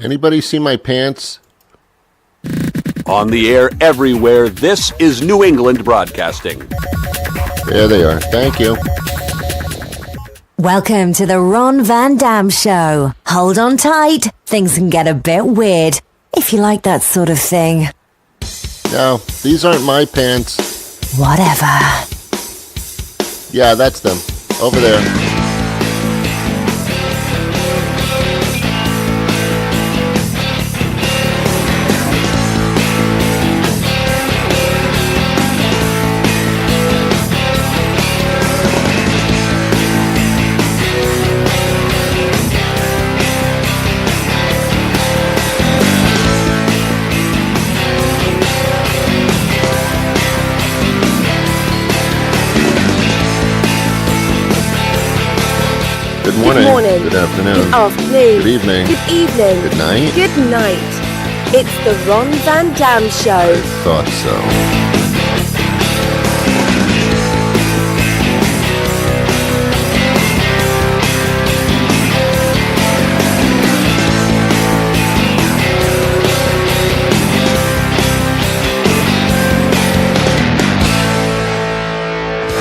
Anybody see my pants? On the air everywhere, this is New England Broadcasting. There they are. Thank you. Welcome to the Ron Van Dam Show. Hold on tight. Things can get a bit weird, if you like that sort of thing. No, these aren't my pants. Whatever. Yeah, that's them. Over there. Good morning. Good afternoon. Good afternoon. Good evening. Good evening. Good night. Good night. It's the Ron Van Dam Show. I thought so.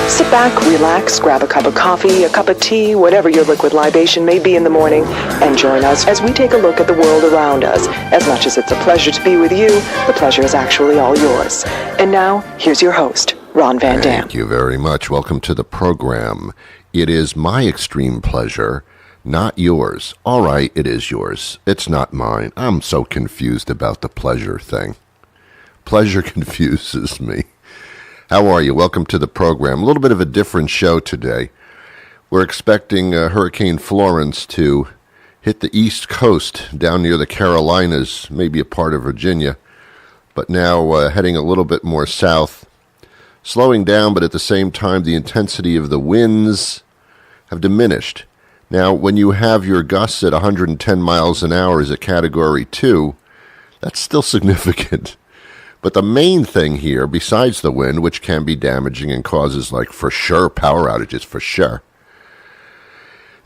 Sit back, relax, grab a cup of coffee, a cup of tea, whatever your liquid libation may be in the morning, and join us as we take a look at the world around us. As much as it's a pleasure to be with you, the pleasure is actually all yours. And now, here's your host, Ron Van Dam. Thank you very much. Welcome to the program. It is my extreme pleasure, not yours. All right, it is yours. It's not mine. I'm so confused about the pleasure thing. Pleasure confuses me. How are you? Welcome to the program. A little bit of a different show today. We're expecting Hurricane Florence to hit the East Coast down near the Carolinas, maybe a part of Virginia, but now heading a little bit more south, slowing down, but at the same time the intensity of the winds have diminished. Now, when you have your gusts at 110 miles an hour as a Category 2, that's still significant. But the main thing here, besides the wind, which can be damaging and causes, like, for sure, power outages, for sure,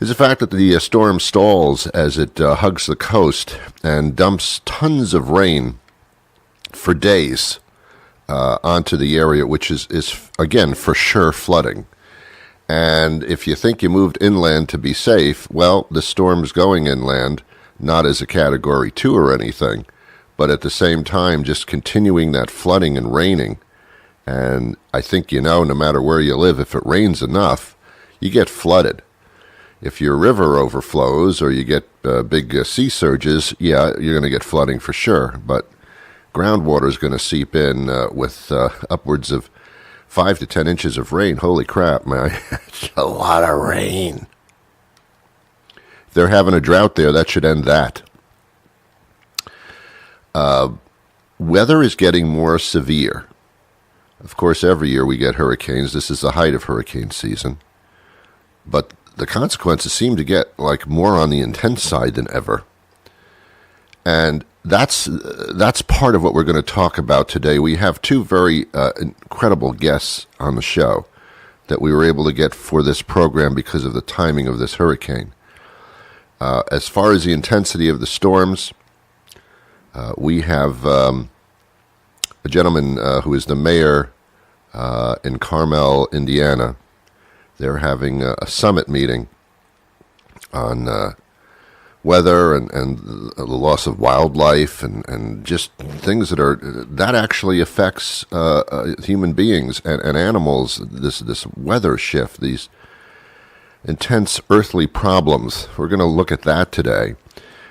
is the fact that the storm stalls as it hugs the coast and dumps tons of rain for days onto the area, which is, again, for sure flooding. And if you think you moved inland to be safe, well, the storm's going inland, not as a Category 2 or anything, but at the same time, just continuing that flooding and raining. And I think, no matter where you live, if it rains enough, you get flooded. If your river overflows or you get big sea surges, yeah, you're going to get flooding for sure. But groundwater is going to seep in with upwards of 5 to 10 inches of rain. Holy crap, man. It's a lot of rain. If they're having a drought there, that should end that. Weather is getting more severe. Of course, every year we get hurricanes. This is the height of hurricane season. But the consequences seem to get more on the intense side than ever. And that's part of what we're going to talk about today. We have two very incredible guests on the show that we were able to get for this program because of the timing of this hurricane. As far as the intensity of the storms, we have a gentleman who is the mayor in Carmel, Indiana. They're having a summit meeting on weather and the loss of wildlife and just things that actually affects human beings and animals. This weather shift, these intense earthly problems. We're going to look at that today.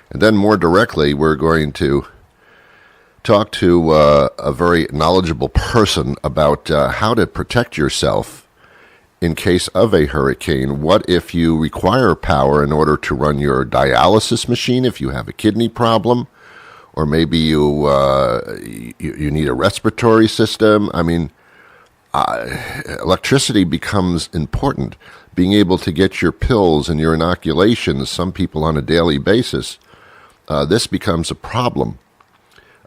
And then more directly, we're going to talk to a very knowledgeable person about how to protect yourself in case of a hurricane. What if you require power in order to run your dialysis machine if you have a kidney problem? Or maybe you need a respiratory system. I mean, electricity becomes important. Being able to get your pills and your inoculations, some people on a daily basis, this becomes a problem.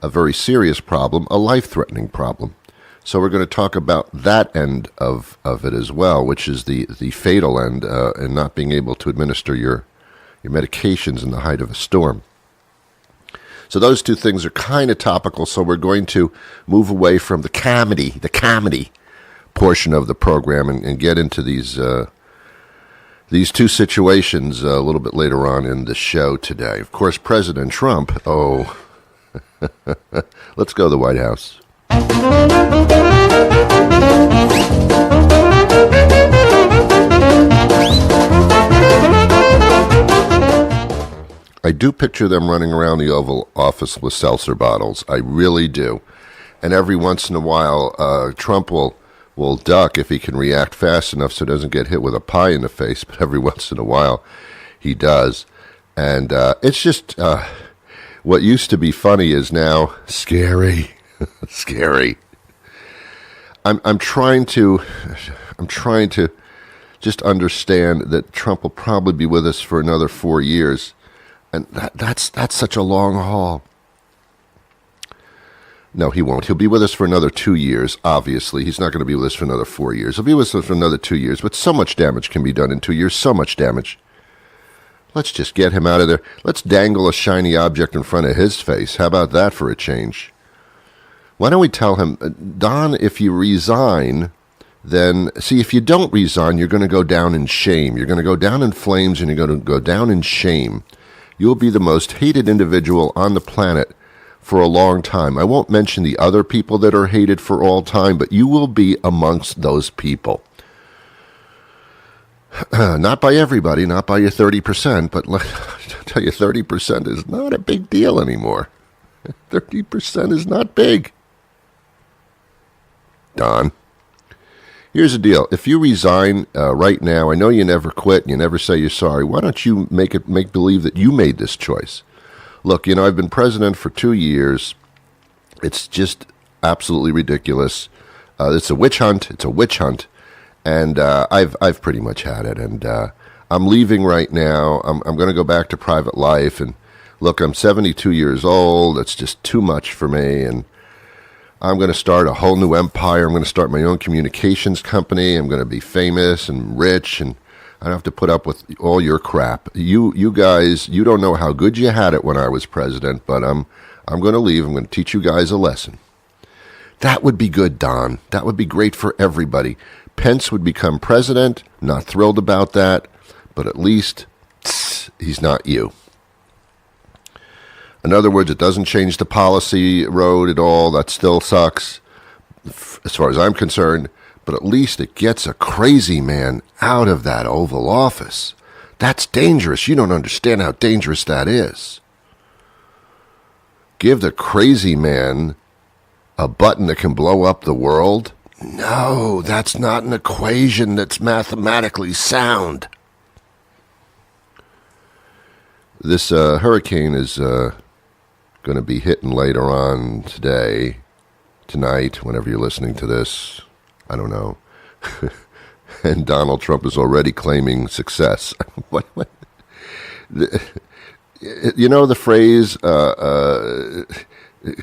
A very serious problem, a life-threatening problem. So we're going to talk about that end of it as well, which is the fatal end, and not being able to administer your medications in the height of a storm. So those two things are kind of topical, so we're going to move away from the comedy portion of the program and get into these two situations a little bit later on in the show today. Of course, President Trump, let's go to the White House. I do picture them running around the Oval Office with seltzer bottles. I really do. And every once in a while, Trump will duck if he can react fast enough so he doesn't get hit with a pie in the face. But every once in a while, he does. And it's just what used to be funny is now scary. Scary. I'm trying to just understand that Trump will probably be with us for another 4 years. And that's such a long haul. No, he won't. He'll be with us for another 2 years, obviously. He's not going to be with us for another 4 years. He'll be with us for another 2 years, but so much damage can be done in 2 years, so much damage. Let's just get him out of there. Let's dangle a shiny object in front of his face. How about that for a change? Why don't we tell him, Don, if you resign, then, see, if you don't resign, you're going to go down in shame. You're going to go down in flames and you're going to go down in shame. You'll be the most hated individual on the planet for a long time. I won't mention the other people that are hated for all time, but you will be amongst those people. Not by everybody, not by your 30%, but I'll tell you, 30% is not a big deal anymore. 30% is not big. Don, here's the deal. If you resign right now, I know you never quit and you never say you're sorry. Why don't you make believe that you made this choice? Look, I've been president for 2 years. It's just absolutely ridiculous. It's a witch hunt. It's a witch hunt. And I've pretty much had it. And I'm leaving right now. I'm going to go back to private life. And look, I'm 72 years old. That's just too much for me. And I'm going to start a whole new empire. I'm going to start my own communications company. I'm going to be famous and rich, and I don't have to put up with all your crap. You guys, you don't know how good you had it when I was president, but I'm going to leave. I'm going to teach you guys a lesson. That would be good, Don. That would be great for everybody. Pence would become president. Not thrilled about that, but at least he's not you. In other words, it doesn't change the policy road at all. That still sucks, as far as I'm concerned. But at least it gets a crazy man out of that Oval Office. That's dangerous. You don't understand how dangerous that is. Give the crazy man a button that can blow up the world? No, that's not an equation that's mathematically sound. This hurricane is going to be hitting later on tonight, whenever you're listening to this. I don't know. And Donald Trump is already claiming success. What? You know the phrase,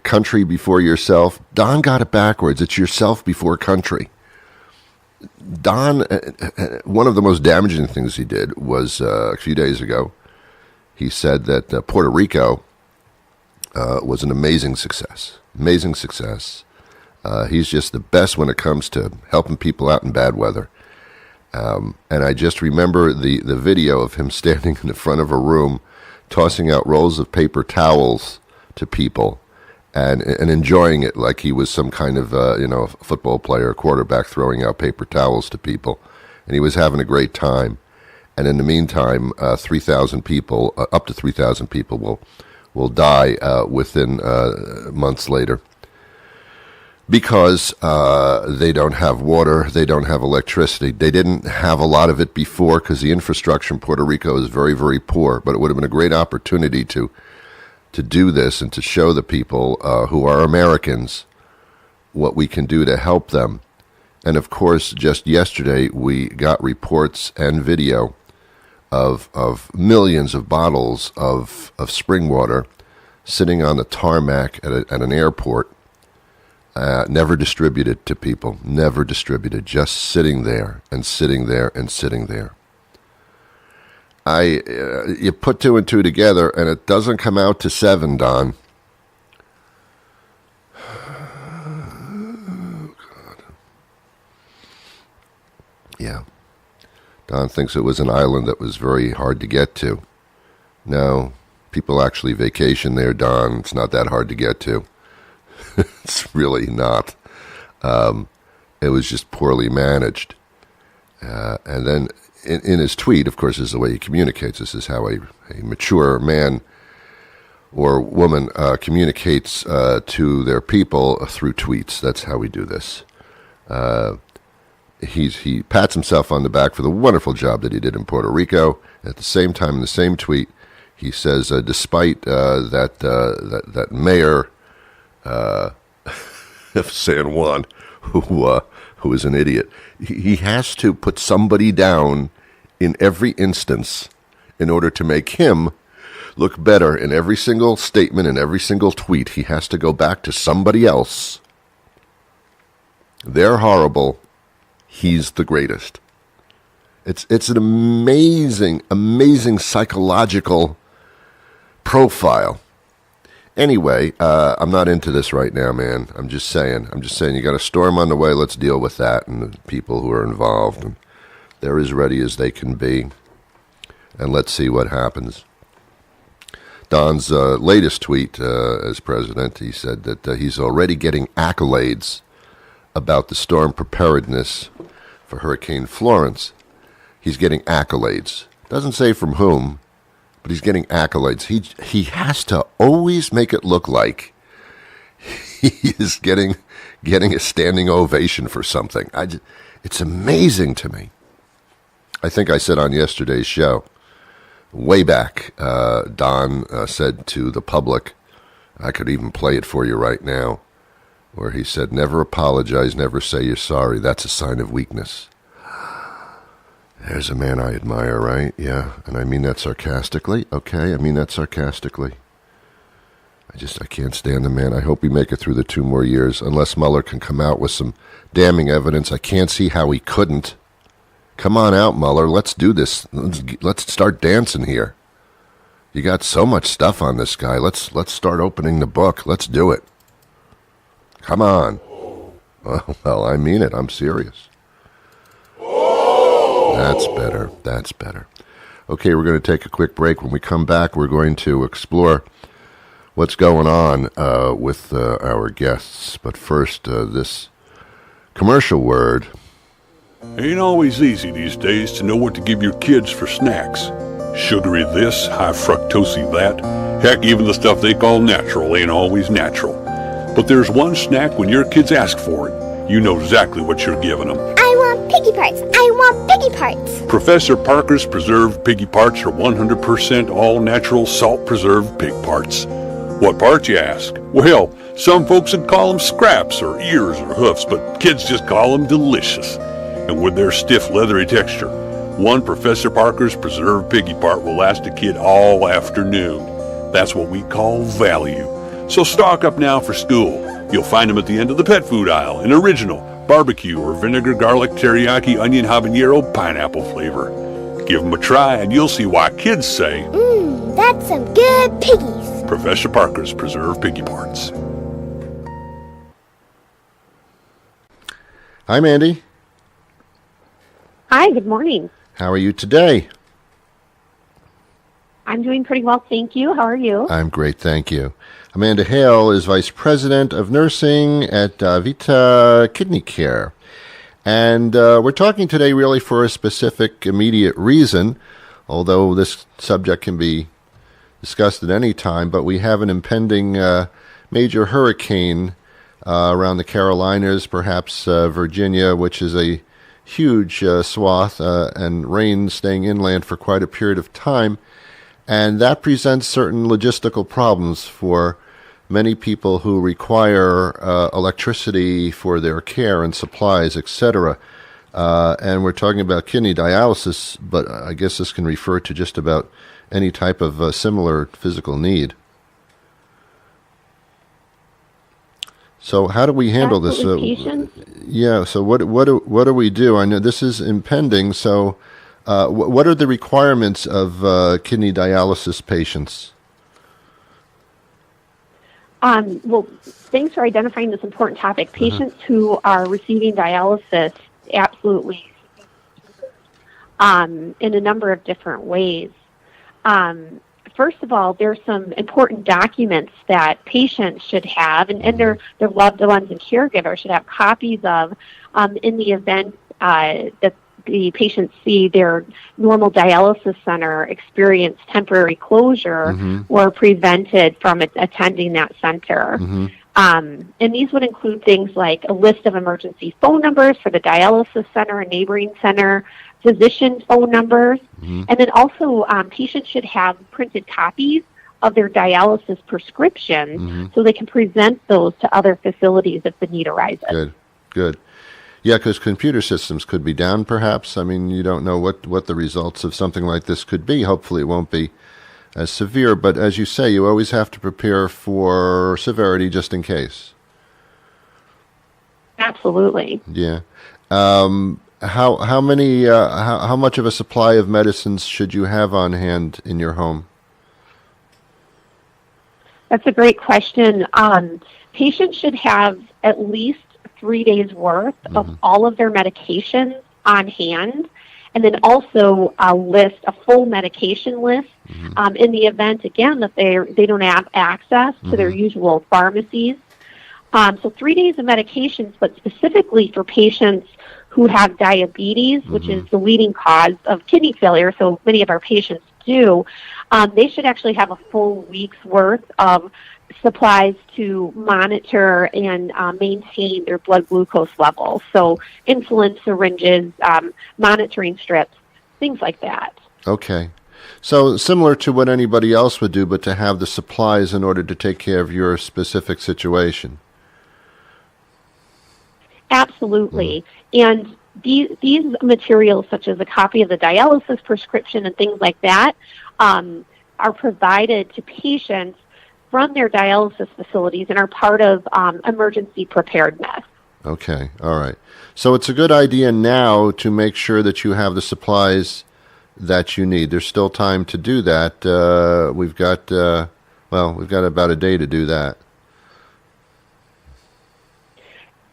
country before yourself? Don got it backwards. It's yourself before country. Don, one of the most damaging things he did was a few days ago. He said that Puerto Rico was an amazing success. Amazing success. He's just the best when it comes to helping people out in bad weather. And I just remember the video of him standing in the front of a room, tossing out rolls of paper towels to people and enjoying it like he was some kind of football player, quarterback, throwing out paper towels to people. And he was having a great time. And in the meantime, 3,000 people, up to 3,000 people will die within months later because they don't have water, they don't have electricity. They didn't have a lot of it before because the infrastructure in Puerto Rico is very, very poor. But it would have been a great opportunity to do this and to show the people who are Americans what we can do to help them. And of course, just yesterday we got reports and video of millions of bottles of spring water sitting on the tarmac at an airport, never distributed to people, never distributed, just sitting there and sitting there and sitting there. You put two and two together and it doesn't come out to 7, Don. Yeah. Don thinks it was an island that was very hard to get to. No, people actually vacation there, Don. It's not that hard to get to. It's really not. It was just poorly managed. And then in his tweet, of course, is the way he communicates. This is how a mature man or woman communicates to their people through tweets. That's how we do this. He pats himself on the back for the wonderful job that he did in Puerto Rico. At the same time, in the same tweet, he says, despite that mayor of San Juan, who is an idiot, he has to put somebody down in every instance in order to make him look better. In every single statement, in every single tweet, he has to go back to somebody else. They're horrible. He's the greatest. It's an amazing psychological profile. Anyway, I'm not into this right now, man. I'm just saying you got a storm on the way. Let's deal with that and the people who are involved. And they're as ready as they can be. And let's see what happens. Don's latest tweet as president, he said that he's already getting accolades about the storm preparedness for Hurricane Florence. He's getting accolades. Doesn't say from whom, but he's getting accolades. He has to always make it look like he is getting a standing ovation for something. It's amazing to me. I think I said on yesterday's show, way back, Don said to the public, I could even play it for you right now, where he said, never apologize, never say you're sorry. That's a sign of weakness. There's a man I admire, right? Yeah, and I mean that sarcastically. Okay, I mean that sarcastically. I can't stand the man. I hope we make it through the 2 more years, unless Mueller can come out with some damning evidence. I can't see how he couldn't. Come on out, Mueller. Let's do this. Let's start dancing here. You got so much stuff on this guy. Let's start opening the book. Let's do it. Come on. Well, I mean it. I'm serious. That's better. Okay, we're going to take a quick break. When we come back, we're going to explore what's going on with our guests. But first, this commercial word. Ain't always easy these days to know what to give your kids for snacks. Sugary this, high fructosey that. Heck, even the stuff they call natural ain't always natural. But there's one snack when your kids ask for it, you know exactly what you're giving them. I want piggy parts. I want piggy parts. Professor Parker's preserved piggy parts are 100% all-natural salt-preserved pig parts. What parts, you ask? Well, some folks would call them scraps or ears or hoofs, but kids just call them delicious. And with their stiff, leathery texture, one Professor Parker's preserved piggy part will last a kid all afternoon. That's what we call value. So stock up now for school. You'll find them at the end of the pet food aisle in original, barbecue, or vinegar, garlic, teriyaki, onion, habanero, pineapple flavor. Give them a try and you'll see why kids say, That's some good piggies. Professor Parker's preserved piggy parts. Hi, Mandy. Hi, good morning. How are you today? I'm doing pretty well, thank you. How are you? I'm great, thank you. Amanda Hale is Vice President of Nursing at Vita Kidney Care. And we're talking today really for a specific immediate reason, although this subject can be discussed at any time, but we have an impending major hurricane around the Carolinas, perhaps Virginia, which is a huge swath and rain staying inland for quite a period of time. And that presents certain logistical problems for many people who require electricity for their care and supplies, etc. And we're talking about kidney dialysis, but I guess this can refer to just about any type of similar physical need. So how do we handle this? Yeah, so what do we do? I know this is impending, so what are the requirements of kidney dialysis patients? Well, thanks for identifying this important topic. Patients who are receiving dialysis absolutely in a number of different ways. First of all, there's some important documents that patients should have, and their loved ones and caregivers should have copies of in the event that the patients see their normal dialysis center experience temporary closure or prevented from attending that center. And these would include things like a list of emergency phone numbers for the dialysis center and neighboring center, physician phone numbers, and then also patients should have printed copies of their dialysis prescriptions so they can present those to other facilities if the need arises. Good. Yeah, because computer systems could be down, perhaps. I mean, you don't know what the results of something like this could be. Hopefully it won't be as severe, but as you say, you always have to prepare for severity just in case. Absolutely. Yeah. How much of a supply of medicines should you have on hand in your home? That's a great question. Patients should have at least 3 days worth of all of their medications on hand, and then also a full medication list in the event, again, that they don't have access to their usual pharmacies. So 3 days of medications, but specifically for patients who have diabetes, which is the leading cause of kidney failure, so many of our patients do, they should actually have a full week's worth of supplies to monitor and maintain their blood glucose levels. So insulin syringes, monitoring strips, things like that. Okay. So similar to what anybody else would do, but to have the supplies in order to take care of your specific situation. Absolutely. And these materials, such as a copy of the dialysis prescription and things like that, are provided to patients from their dialysis facilities and are part of emergency preparedness. Okay, all right. So it's a good idea now to make sure that you have the supplies that you need. There's still time to do that. We've got about a day to do that.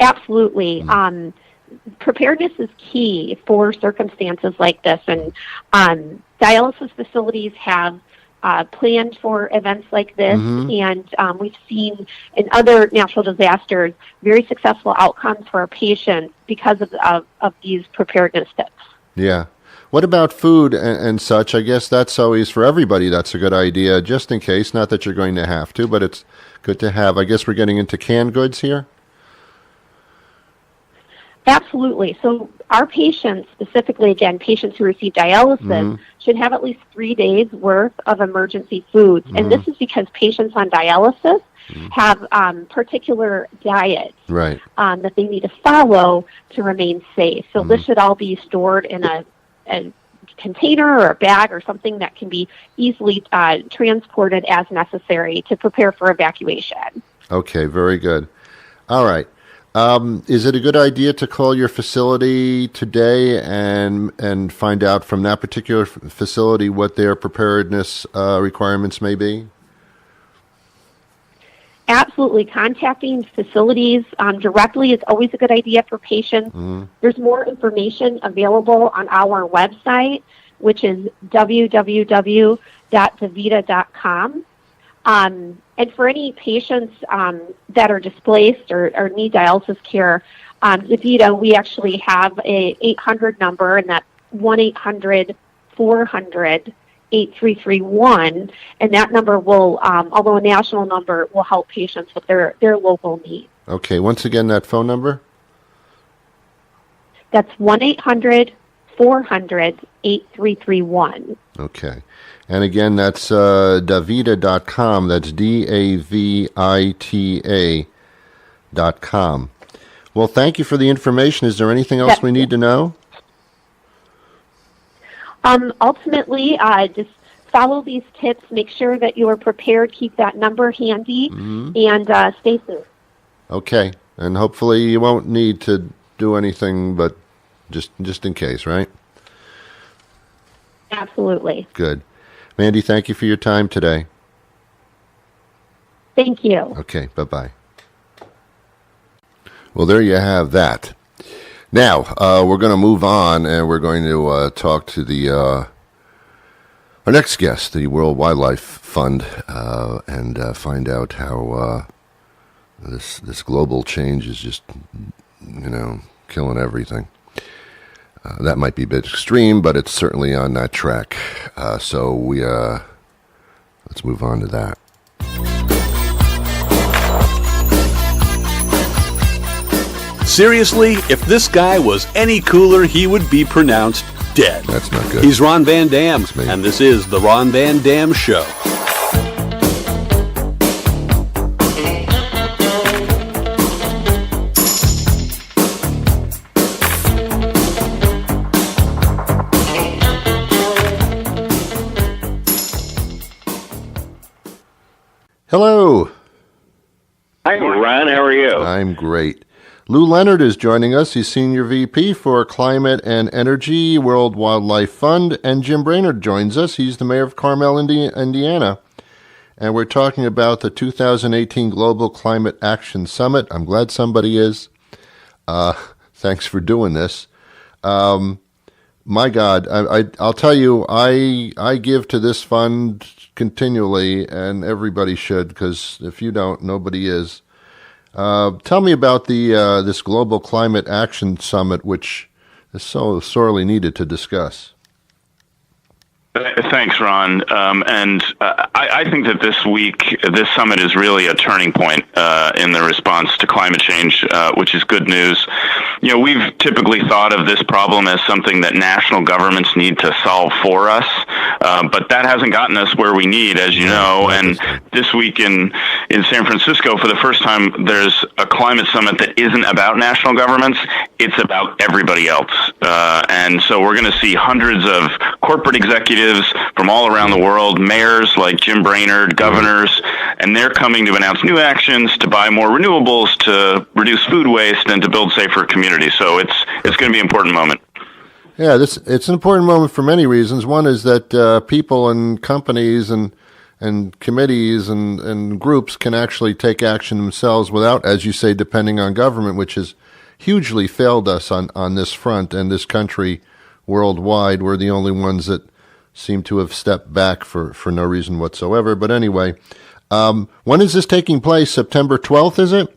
Absolutely. Preparedness is key for circumstances like this, and dialysis facilities have planned for events like this, and we've seen in other natural disasters very successful outcomes for our patients because of these preparedness tips. Yeah. What about food and such? I guess that's always for everybody. That's a good idea, just in case. Not that you're going to have to, but it's good to have. I guess we're getting into canned goods here? Absolutely. So our patients, specifically, again, patients who receive dialysis, should have at least 3 days worth of emergency foods. And this is because patients on dialysis have particular diets that they need to follow to remain safe. So this should all be stored in a container or a bag or something that can be easily transported as necessary to prepare for evacuation. Okay, very good. All right. Is it a good idea to call your facility today and find out from that particular facility what their preparedness requirements may be? Absolutely. Contacting facilities directly is always a good idea for patients. There's more information available on our website, which is www.davita.com. And for any patients that are displaced or need dialysis care, Davita, we actually have a 800 number, and that's 1-800-400-8331. And that number will, although a national number, will help patients with their local needs. Okay. Once again, that phone number? That's 1-800-400-8331. Okay. And again, that's davita.com. That's DAVITA.com. Well, thank you for the information. Is there anything else we need to know? Ultimately, just follow these tips. Make sure that you are prepared. Keep that number handy, and stay safe. Okay. And hopefully you won't need to do anything, but just in case, right? Absolutely. Good. Mandy, thank you for your time today. Thank you. Okay, bye-bye. Well, there you have that. Now, we're going to move on, and we're going to talk to our next guest, the World Wildlife Fund, and find out how this global change is just, killing everything. That might be a bit extreme, but it's certainly on that track. So let's move on to that. Seriously, if this guy was any cooler, he would be pronounced dead. That's not good. He's Ron Van Dam, and this is The Ron Van Dam Show. Hello. Hi, Ron. How are you? I'm great. Lou Leonard is joining us. He's Senior VP for Climate and Energy, World Wildlife Fund. And Jim Brainard joins us. He's the mayor of Carmel, Indiana. And we're talking about the 2018 Global Climate Action Summit. I'm glad somebody is. Thanks for doing this. My God, I'll tell you, I give to this fund continually, and everybody should, because if you don't, nobody is. Tell me about this Global Climate Action Summit, which is so sorely needed to discuss. Thanks, Ron. I think that this summit is really a turning point in the response to climate change, which is good news. We've typically thought of this problem as something that national governments need to solve for us, but that hasn't gotten us where we need, as you know. And this week in San Francisco, for the first time, there's a climate summit that isn't about national governments. It's about everybody else. And so we're going to see hundreds of corporate executives from all around the world, mayors like Jim Brainard, governors, and they're coming to announce new actions to buy more renewables, to reduce food waste, and to build safer communities. So it's going to be an important moment. Yeah, it's an important moment for many reasons. One is that people and companies and committees and groups can actually take action themselves without, as you say, depending on government, which has hugely failed us on this front, and this country worldwide. We're the only ones that seem to have stepped back for no reason whatsoever. But anyway, when is this taking place? September 12th, is it?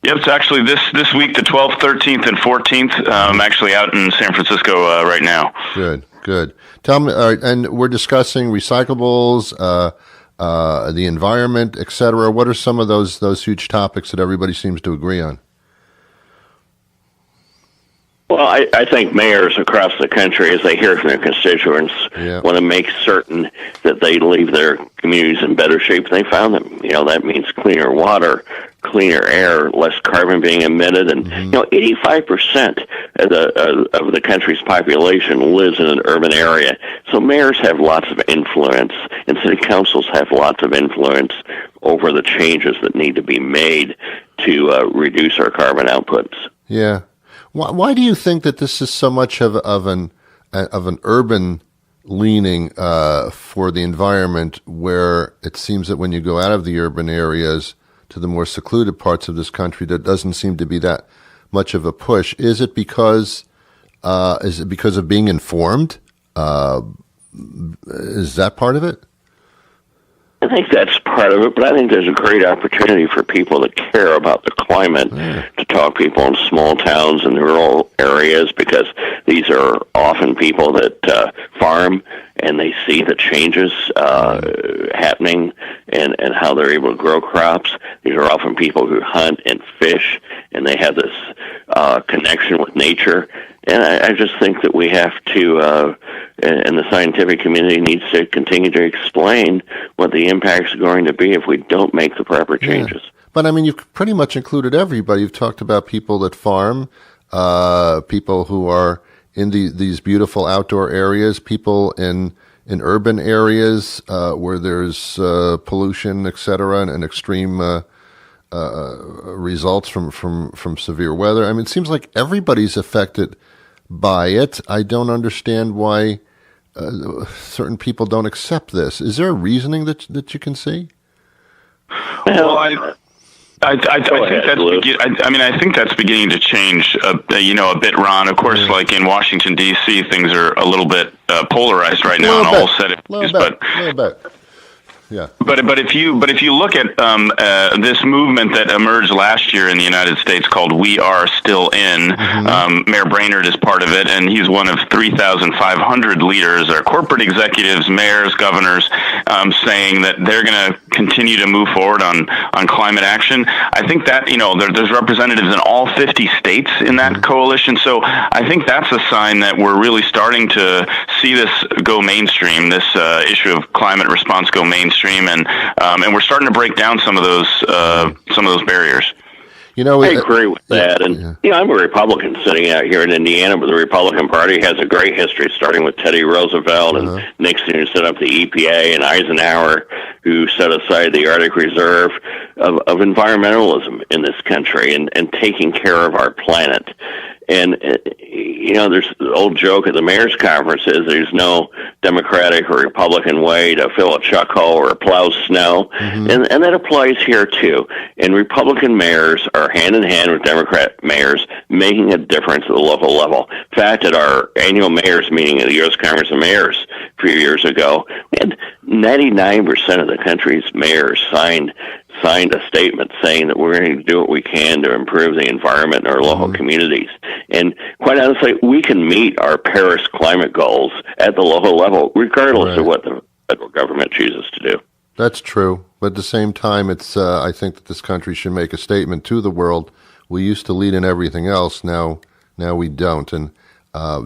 Yep, it's actually this week, the 12th, 13th, and 14th. I'm actually out in San Francisco right now. Good. Tell me, and we're discussing recyclables, the environment, etc. What are some of those huge topics that everybody seems to agree on? Well, I think mayors across the country, as they hear from their constituents, want to make certain that they leave their communities in better shape than they found them. That means cleaner water, cleaner air, less carbon being emitted, and 85% of the country's population lives in an urban area. So mayors have lots of influence, and city councils have lots of influence over the changes that need to be made to reduce our carbon outputs. Yeah. Why do you think that this is so much of an urban leaning for the environment, where it seems that when you go out of the urban areas to the more secluded parts of this country, there doesn't seem to be that much of a push? Is it because of being informed? Is that part of it? I think that's part of it, but I think there's a great opportunity for people that care about the climate to talk to people in small towns and rural areas, because these are often people that farm and they see the changes happening and how they're able to grow crops. These are often people who hunt and fish, and they have this connection with nature. And I just think that we have to, and the scientific community needs to continue to explain what the impacts are going to be if we don't make the proper changes. Yeah. But, I mean, you've pretty much included everybody. You've talked about people that farm, people who are in these beautiful outdoor areas, people in urban areas where there's pollution, et cetera, and extreme results from severe weather. I mean, it seems like everybody's affected by it. I don't understand why certain people don't accept this. Is there a reasoning that you can see? Well, I think that's beginning to change, a bit, Ron. Of course, like in Washington, D.C., things are a little bit polarized right now, and a whole set of issues. A little bit. Yeah. But if you look at this movement that emerged last year in the United States called "We Are Still In," Mayor Brainard is part of it, and he's one of 3,500 leaders, or corporate executives, mayors, governors, saying that they're going to continue to move forward on climate action. I think that there's representatives in all 50 states in that coalition, so I think that's a sign that we're really starting to see this go mainstream. This issue of climate response go mainstream. And we're starting to break down some of those barriers. I agree with that. And I'm a Republican sitting out here in Indiana, but the Republican Party has a great history, starting with Teddy Roosevelt and Nixon, who set up the EPA, and Eisenhower, who set aside the Arctic Reserve, of environmentalism in this country and taking care of our planet. And, there's the old joke at the mayor's conference is there's no Democratic or Republican way to fill a chuck hole or plow snow. And that applies here, too. And Republican mayors are hand in hand with Democrat mayors making a difference at the local level. In fact, at our annual mayor's meeting at the U.S. Conference of Mayors a few years ago, we had 99% of the country's mayors signed a statement saying that we're going to do what we can to improve the environment in our local communities. And quite honestly, we can meet our Paris climate goals at the local level, regardless of what the federal government chooses to do. That's true. But at the same time, it's I think that this country should make a statement to the world. We used to lead in everything else. Now we don't. And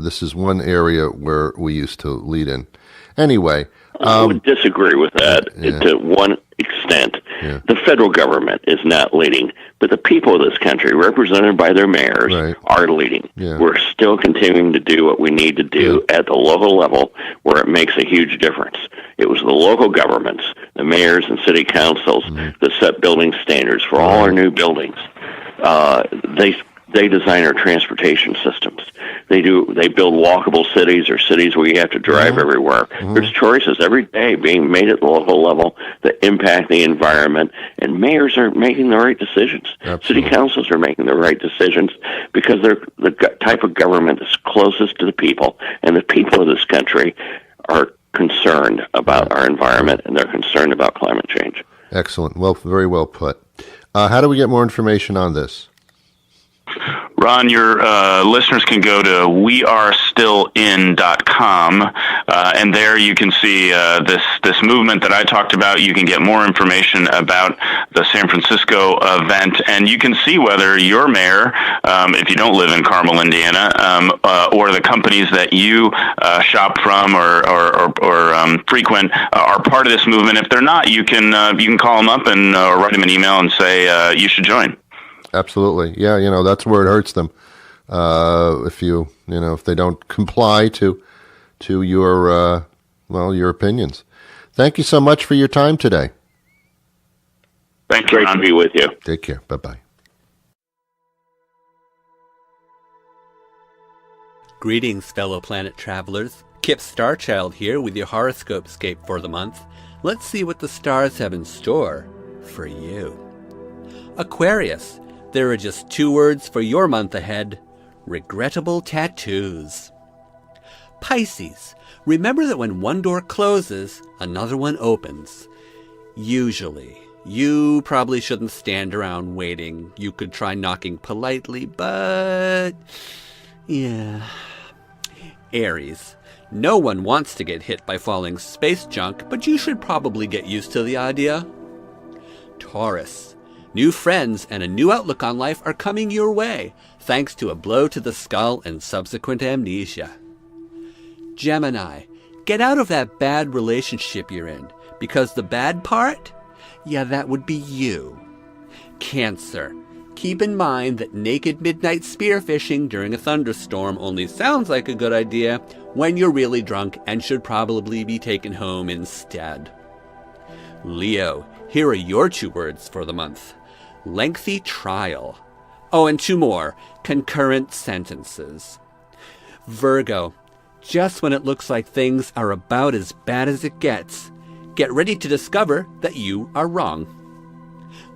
this is one area where we used to lead in. Anyway. I would disagree with that to one extent. The federal government is not leading, but the people of this country, represented by their mayors, are leading. We're still continuing to do what we need to do at the local level where it makes a huge difference. It was the local governments, the mayors and city councils, that set building standards for all our new buildings. They design our transportation systems. They build walkable cities or cities where you have to drive everywhere. There's choices every day being made at the local level that impact the environment, and mayors are making the right decisions. City councils are making the right decisions because they're the type of government that's closest to the people, and the people of this country are concerned about our environment, and they're concerned about climate change. Excellent. Well, very well put. How do we get more information on this? Ron, your listeners can go to wearestillin.com, and there you can see this movement that I talked about. You can get more information about the San Francisco event, and you can see whether your mayor, if you don't live in Carmel, Indiana, or the companies that you shop from or frequent are part of this movement. If they're not, you can call them up and write them an email and say you should join. Absolutely. Yeah, that's where it hurts them. If they don't comply to your your opinions. Thank you so much for your time today. Thanks, great to be with you. Take care. Bye-bye. Greetings, fellow planet travelers. Kip Starchild here with your horoscope scape for the month. Let's see what the stars have in store for you. Aquarius. There are just 2 words for your month ahead: regrettable tattoos. Pisces, remember that when one door closes, another one opens. Usually. You probably shouldn't stand around waiting. You could try knocking politely, but yeah. Aries, no one wants to get hit by falling space junk, but you should probably get used to the idea. Taurus, new friends and a new outlook on life are coming your way, thanks to a blow to the skull and subsequent amnesia. Gemini, get out of that bad relationship you're in, because the bad part? Yeah, that would be you. Cancer, keep in mind that naked midnight spearfishing during a thunderstorm only sounds like a good idea when you're really drunk and should probably be taken home instead. Leo, here are your 2 words for the month: lengthy trial. Oh, and 2 more: concurrent sentences. Virgo, just when it looks like things are about as bad as it gets, get ready to discover that you are wrong.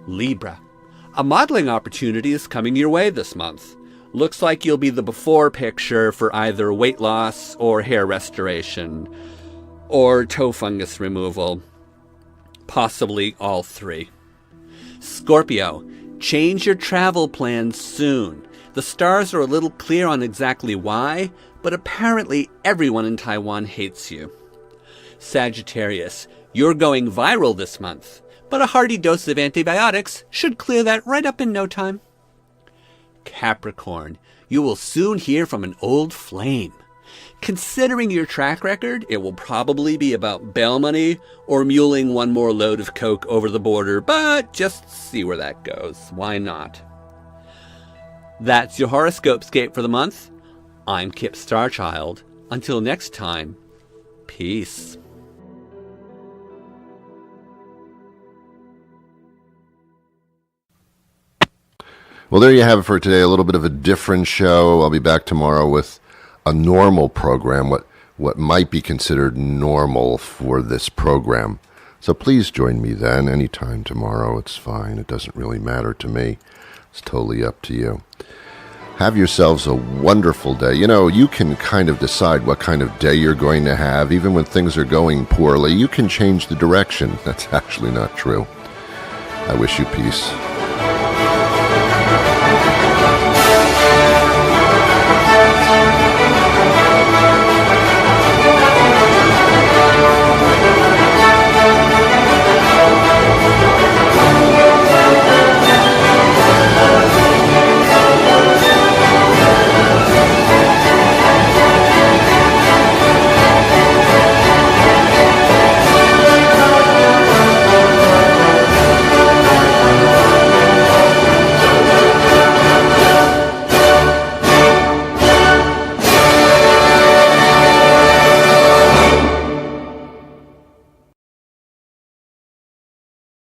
Libra, A modeling opportunity is coming your way this month. Looks like you'll be the before picture for either weight loss or hair restoration or toe fungus removal. Possibly all three. Scorpio, change your travel plans soon. The stars are a little clear on exactly why, but apparently everyone in Taiwan hates you. Sagittarius, you're going viral this month, but a hearty dose of antibiotics should clear that right up in no time. Capricorn, you will soon hear from an old flame. Considering your track record, it will probably be about bail money or muling one more load of coke over the border, but just see where that goes. Why not? That's your horoscope-scape for the month. I'm Kip Starchild. Until next time, peace. Well, there you have it for today. A little bit of a different show. I'll be back tomorrow with a normal program, what might be considered normal for this program. So please join me then. Anytime tomorrow, it's fine. It doesn't really matter to me. It's totally up to you. Have yourselves a wonderful day. You know, you can kind of decide what kind of day you're going to have. Even when things are going poorly, you can change the direction. That's actually not true. I wish you peace.